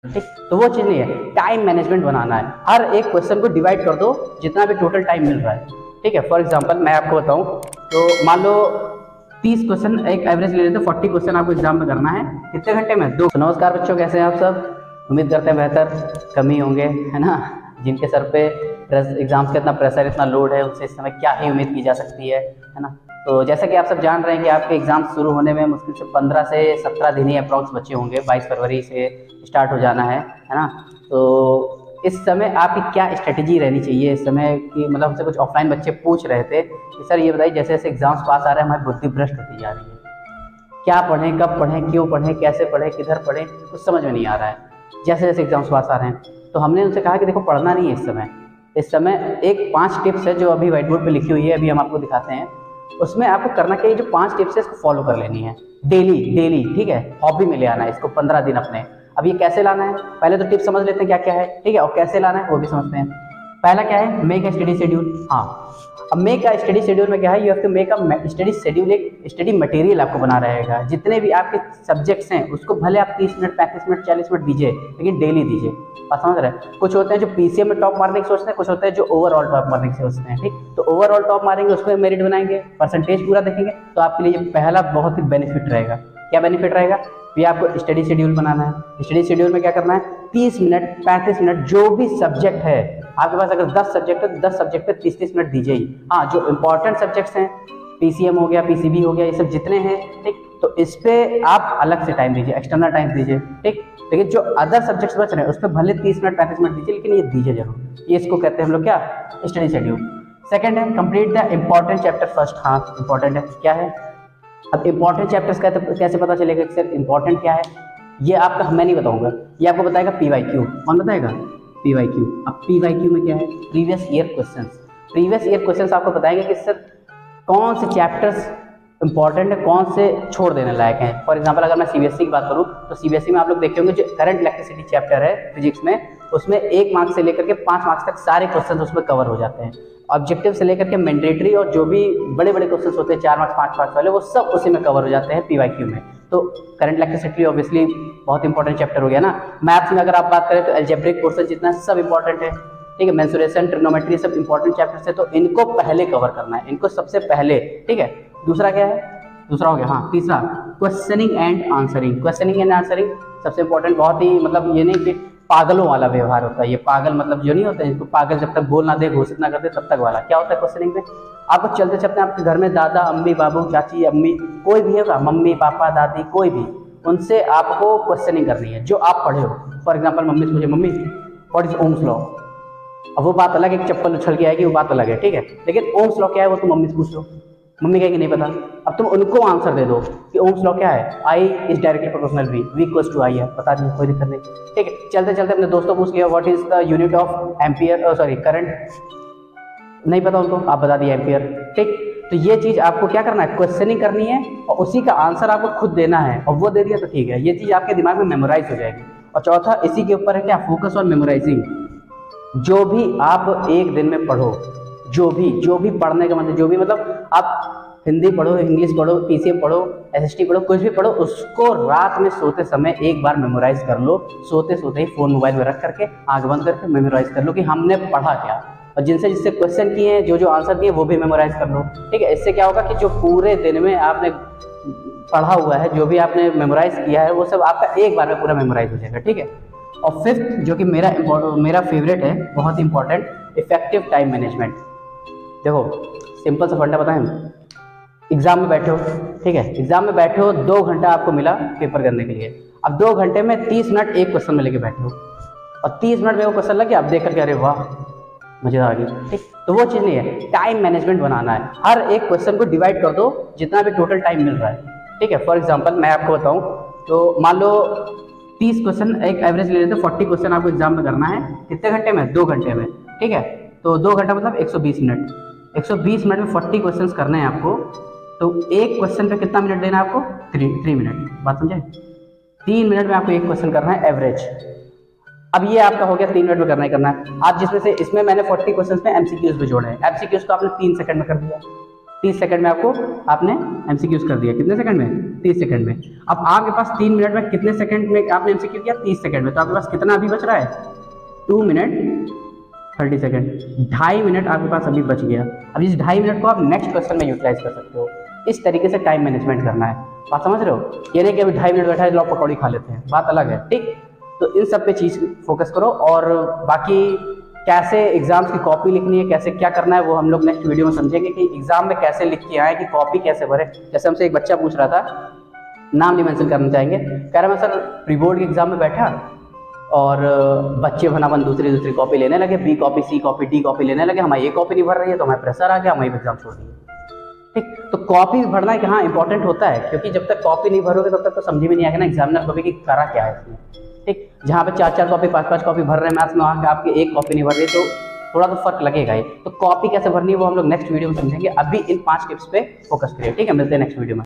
ठीक, तो वो चीज़ नहीं है, टाइम मैनेजमेंट बनाना है। हर एक क्वेश्चन को डिवाइड कर दो जितना भी टोटल टाइम मिल रहा है। ठीक है, फॉर एग्जांपल मैं आपको बताऊं तो मान लो 30 क्वेश्चन एक एवरेज ले लेते हैं, 40 क्वेश्चन आपको एग्जाम में करना है कितने घंटे में? 2। नमस्कार बच्चों, कैसे हैं आप सब? उम्मीद करते हैं बेहतर, कम ही होंगे, है ना। जिनके सर पे एग्जाम्स का इतना प्रेशर, इतना लोड है, उनसे इस समय क्या ही उम्मीद की जा सकती है ना। तो जैसा कि आप सब जान रहे हैं कि आपके एग्जाम शुरू होने में मुश्किल से 15 से 17 दिन ही अप्रॉक्स बचे होंगे। 22 फरवरी से स्टार्ट हो जाना है ना। तो इस समय आपकी क्या स्ट्रेटजी रहनी चाहिए इस समय कि मतलब हमसे कुछ ऑफलाइन बच्चे पूछ रहे थे कि सर ये बताइए, जैसे जैसे एग्जाम्स पास आ रहे हैं हमारी बुद्धि भ्रष्ट होती जा रही है, क्या पढ़ें, कब पढ़ें, क्यों पढ़ें, कैसे पढ़ें, किधर पढ़ें, कुछ समझ में नहीं आ रहा है जैसे जैसे एग्जाम्स पास आ रहे हैं। तो हमने उनसे कहा कि देखो, पढ़ना नहीं है इस समय एक 5 टिप्स है जो अभी व्हाइट बोर्ड पे लिखी हुई है, अभी हम आपको दिखाते हैं। उसमें आपको करना क्या है, जो 5 टिप्स है इसको फॉलो कर लेनी है डेली। ठीक है, हॉबी में ले आना है इसको 15 दिन अपने। अब ये कैसे लाना है, पहले तो टिप्स समझ लेते हैं क्या क्या है, ठीक है, और कैसे लाना है वो भी समझते हैं। पहला क्या है, मेक अ स्टडी शेड्यूल। हाँ, अब मेक अ स्टडी शेड्यूल में क्या है, you have to make a study schedule, एक स्टडी मटेरियल आपको बना रहेगा। जितने भी आपके सब्जेक्ट्स हैं उसको भले आप 30 मिनट, 35 मिनट, 40 मिनट दीजिए, लेकिन डेली दीजिए। आप समझ रहे हैं? कुछ होते हैं जो पीसीएम में टॉप मारने की सोचते हैं, कुछ होते हैं जो ओवरऑल टॉप मारने की सोचते हैं। ठीक, तो ओवरऑल टॉप मारेंगे, उसको मेरिट बनाएंगे, परसेंटेज पूरा देखेंगे, तो आपके लिए पहला बहुत ही बेनिफिट रहेगा। क्या बेनिफिट रहेगा? ये आपको स्टडी शेड्यूल बनाना है। स्टडी शेड्यूल में क्या करना है, 30 मिनट, 35 मिनट, जो भी सब्जेक्ट है आपके पास, अगर 10 सब्जेक्ट है तो 10 सब्जेक्ट पे 30-30 मिनट दीजिए ही। हाँ, जो इंपॉर्टेंट सब्जेक्ट्स हैं, पीसीएम हो गया, पीसीबी हो गया, ये सब जितने हैं, ठीक, तो इस पे आप अलग से टाइम दीजिए, एक्सटर्नल टाइम दीजिए। ठीक, लेकिन जो अदर सब्जेक्ट्स बच रहे हैं उस पर भले 30 मिनट, 35 मिनट दीजिए, लेकिन ये दीजिए जरूर। ये इसको कहते हैं हम लोग क्या, स्टडी शेड्यूल। सेकंड है, complete the important chapter first. हाँ, इंपॉर्टेंट है, क्या है? अब इंपॉर्टेंट चैप्टर्स का तो कैसे पता चलेगा कि सर इंपॉर्टेंट क्या है? ये आपका मैं नहीं बताऊंगा, ये आपको बताएगा पीवाईक्यू। कौन बताएगा? पीवाईक्यू। अब पीवाईक्यू में क्या है, previous year questions. Previous year questions आपको बताएंगे कि सर कौन से चैप्टर्स इंपॉर्टेंट है, कौन से छोड़ देने लायक हैं। फॉर एग्जांपल अगर मैं सीबीएसई की बात करूं तो सीबीएसई में आप लोग देखे होंगे जो करंट इलेक्ट्रिसिटी चैप्टर है फिजिक्स में, उसमें 1 मार्क्स से लेकर के 5 मार्क्स तक सारे क्वेश्चन उसमें कवर हो जाते हैं। ऑब्जेक्टिव से लेकर के मैंडेटरी और जो भी बड़े बड़े क्वेश्चन होते हैं 4 मार्क्स, 5 मार्क्स वाले, वो सब उसी में कवर हो जाते हैं पीवाईक्यू में। तो करंट इलेक्ट्रिसिटी ऑब्वियसली बहुत इंपॉर्टेंट चैप्टर हो गया ना। मैथ्स में अगर आप बात करें तो एल्जेब्रिक पोर्शन जितना सब इंपॉर्टेंट है। ठीक है, मेंसुरेशन, ट्रिग्नोमेट्री सब इंपॉर्टेंट चैप्टर्स है, तो इनको पहले कवर करना है, इनको सबसे पहले। ठीक है, दूसरा क्या है, दूसरा हो गया। हाँ, तीसरा questioning and answering. Questioning and answering सबसे इंपॉर्टेंट, बहुत ही मतलब ये नहीं कि पागलों वाला व्यवहार होता है। ये पागल मतलब जो नहीं होता है, जिसको पागल जब तक बोल ना दे, घोषित ना कर दे, तब तक वाला। क्या होता है क्वेश्चनिंग में, आपको चलते चलते आपके घर में दादा, अम्मी, बाबू, चाची, अम्मी, कोई भी होगा, मम्मी, पापा, दादी, कोई भी, उनसे आपको क्वेश्चनिंग करनी है जो आप पढ़े हो। फॉर एग्जाम्पल मम्मी से पूछे, mummy what is Ohm's law. अब वो बात अलग है, एक चप्पल उछल के आएगी, वो बात अलग है, ठीक है, लेकिन ओम्स लॉ क्या है वो तुम मम्मी से पूछ लो, मम्मी कहेगी नहीं पता। अब तुम उनको आंसर दे दो कि ओम्स लॉ क्या है, I is directly proportional V equals to I है, बता दी, कोई दिक्कत नहीं। ठीक है, चलते चलते अपने दोस्तों पूछ लिया what is the unit of ampere, sorry current, नहीं पता उनको, आप बता दिए एम्पियर। ठीक, तो ये चीज आपको क्या करना है, क्वेश्चनिंग करनी है और उसी का आंसर आपको खुद देना है, और वो दे दिया तो ठीक है, ये चीज आपके दिमाग में मेमोराइज हो जाएगी। और चौथा इसी के ऊपर है क्या, फोकस ऑन मेमोराइजिंग। जो भी आप एक दिन में पढ़ो, जो भी पढ़ने का मतलब, जो भी मतलब आप हिंदी पढ़ो, इंग्लिश पढ़ो, पीसीएम पढ़ो, एसएसटी पढ़ो, कुछ भी पढ़ो, उसको रात में सोते समय एक बार मेमोराइज कर लो। सोते सोते ही फोन मोबाइल में रख करके आंख बंद करके मेमोराइज कर लो कि हमने पढ़ा क्या, और जिससे क्वेश्चन किए हैं, जो आंसर दिए वो भी मेमोराइज कर लो। ठीक है, इससे क्या होगा कि जो पूरे दिन में आपने पढ़ा हुआ है, जो भी आपने मेमोराइज किया है, वो सब आपका एक बार में पूरा मेमोराइज हो जाएगा। ठीक है, और फिफ्थ जो कि मेरा फेवरेट है, बहुत ही इंपॉर्टेंट, इफेक्टिव टाइम मैनेजमेंट। देखो सिंपल सा फंडा बताएं, एग्जाम में बैठे हो, ठीक है, एग्जाम में बैठे हो, 2 घंटा आपको मिला पेपर करने के लिए। अब 2 घंटे में 30 मिनट एक क्वेश्चन में लेके बैठे हो, और 30 मिनट में वो क्वेश्चन लगे, आप देख करके अरे वाह मजेदार आ गई। ठीक, तो वो चीज़ नहीं है, टाइम मैनेजमेंट बनाना है। हर एक क्वेश्चन को डिवाइड कर दो जितना भी टोटल टाइम मिल रहा है। ठीक है, फॉर एग्जाम्पल मैं आपको बताऊँ तो मान लो 30 क्वेश्चन एक एवरेज ले लेते हैं, 40 क्वेश्चन आपको एग्जाम में करना है कितने घंटे में, 2 घंटे में। ठीक है, तो 2 घंटा मतलब 120 मिनट, 120 मिनट में 40 क्वेश्चन करने हैं आपको, तो एक क्वेश्चन पे कितना मिनट देना है आपको, 3 मिनट। बात समझे, 3 मिनट में आपको एक क्वेश्चन करना है एवरेज। अब ये आपका हो गया 3 मिनट में करना ही करना है। आप जिसमें से इसमें मैंने 40 क्वेश्चन में एमसीक्यूज भी जोड़े हैं, एमसीक्यूज को आपने 3 सेकंड में कर दिया। 30 सेकंड में आपने MCQs कर दिया। कितने सेकंड में? 30 सेकंड में। अब आपके पास 3 मिनट में कितने सेकंड में आपने MCQ किया? 30 सेकंड में। तो आपके पास कितना अभी बच रहा है? 2 मिनट 30 सेकंड। 2.5 मिनट आपके पास अभी बच गया। अब इस 2.5 मिनट को आप नेक्स्ट क्वेश्चन में यूटिलाइज कर सकते हो। इस तरीके से टाइम मैनेजमेंट करना है। बात समझ रहे हो? ये नहीं कि अभी 2.5 मिनट बैठा है लोग पकौड़ी खा लेते हैं, बात अलग है। ठीक, तो इन सब पे चीज़ फोकस करो। और बाकी कैसे एग्जाम्स की कॉपी लिखनी है, कैसे क्या करना है, वो हम लोग नेक्स्ट वीडियो में समझेंगे कि एग्जाम में कैसे लिख के आए, कि कॉपी कैसे भरे। जैसे हमसे एक बच्चा पूछ रहा था, नाम नहीं मेंशन करना चाहेंगे, कह रहा मैं सर प्री बोर्ड के एग्जाम में बैठा और बच्चे भनावन दूसरी कॉपी लेने लगे, B copy, C copy, D copy लेने लगे, हमारी ये कॉपी नहीं भर रही है, तो हमें प्रेशर आ गया, हमें एग्जाम छोड़ दिए। ठीक, तो कॉपी भरना है कि हाँ इंपॉर्टेंट होता है, क्योंकि जब तक कॉपी नहीं भरोगे तब तक तो समझ में नहीं आएगा ना एग्जामिनर को भी कि करा क्या है इसमें। ठीक, जहाँ पे 4-4 कॉपी 5-5 कॉपी भर रहे हैं मैथ्स में, वहाँ पे आपकी एक कॉपी नहीं भर रही, तो थोड़ा तो फर्क लगेगा ही। तो कॉपी कैसे भरनी है वो हम लोग नेक्स्ट वीडियो में समझेंगे। अभी इन 5 टिप्स पे फोकस करिए। ठीक है, मिलते हैं नेक्स्ट वीडियो में।